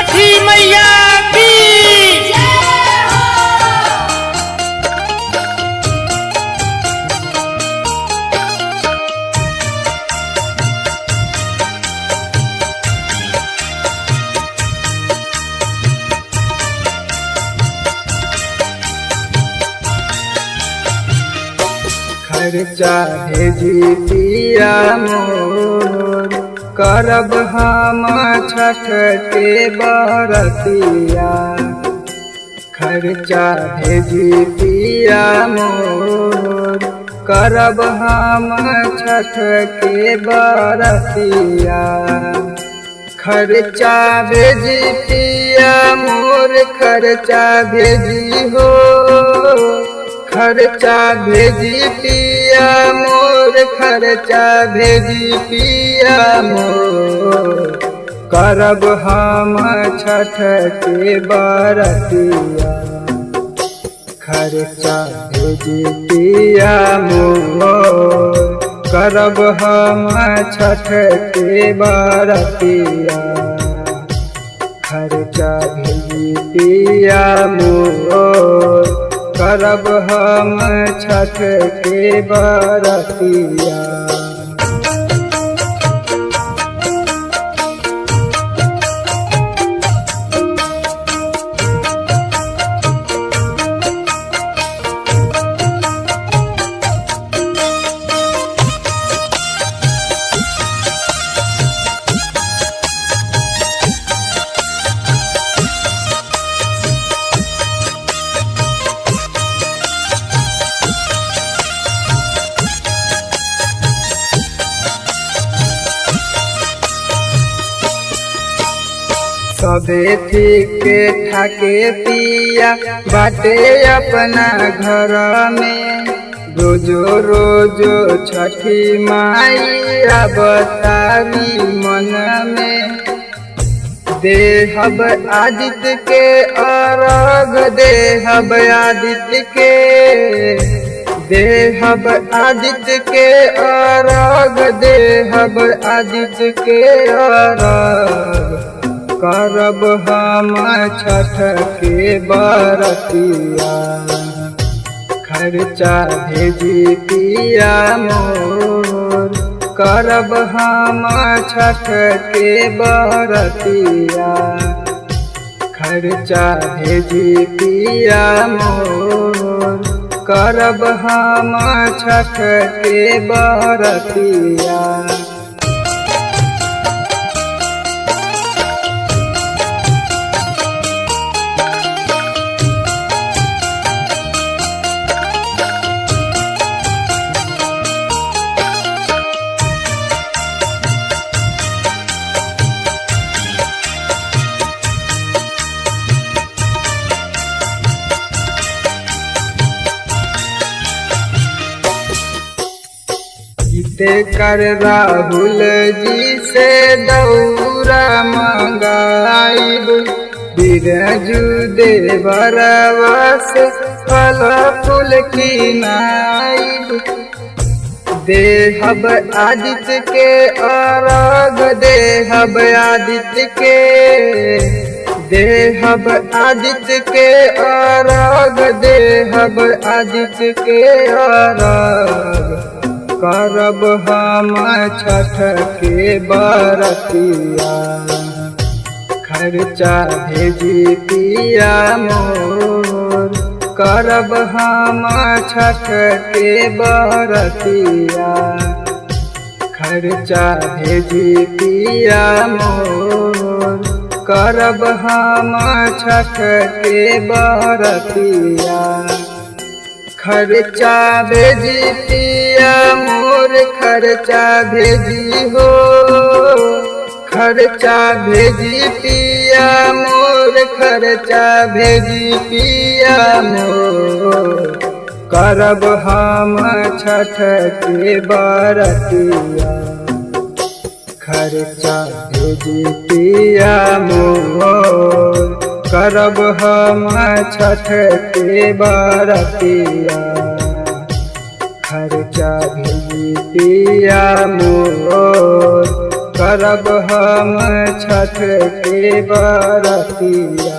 छठी मैया की खर्चा भेजी पिया मोर करब हम छठ के बरतिया। खर्चा भेजी पिया मोर करब हम छठ के बरतिया। खर्चा भेजी पिया मोर खर्चा भेजी हो। खर्चा भेजी पिया मोर खर्चा भेजी पिया मोर करब हम छठ के बरतिया। खर्चा भेजी पिया मोर करब हम छठ के बरतिया। खर्चा भेजी पिया मोर करब हम छठ के बरतिया। सबे ठीक ठाके पिया बाटे अपना घर में। रोजो रोजो छठी माई अवतारी मन में। देहब आदित्य के अर्घ देहब आदित्य के। देहब आदित्य के अर्घ देहब आदित्य के अर्घ करब हम छठ के बरतिया। खर्चा भेजी पिया मोर करब हम छठ के बरतिया। खर्चा भेजी पिया मोर करब हम छठ के बरतिया। गीते कर राहुल जी से दौरा मंगाइब। बिरजू देवरवा से फल फूल किनाइब। देहब आदित्य के अर्घ देहब आदित्य के। देहब आदित्य के अर्घ देहब आदित्य के अर्घ करब हम छठ के बरतिया। खर्चा भेजी पिया मोर करब हम छठ के बरतिया। खर्चा भेजी पिया मोर करब हम छठ के बरतिया। खर्चा भेजी पिया मोर खर्चा भेजी हो। खर्चा भेजी पिया मोर खर्चा भेजी पिया मोर करब हम छठ के बरतिया। खर्चा भेजी पिया मोर करब हम छठ के बरतिया। खर्चा भेजी पिया मोर करब हम छठ के बरतिया।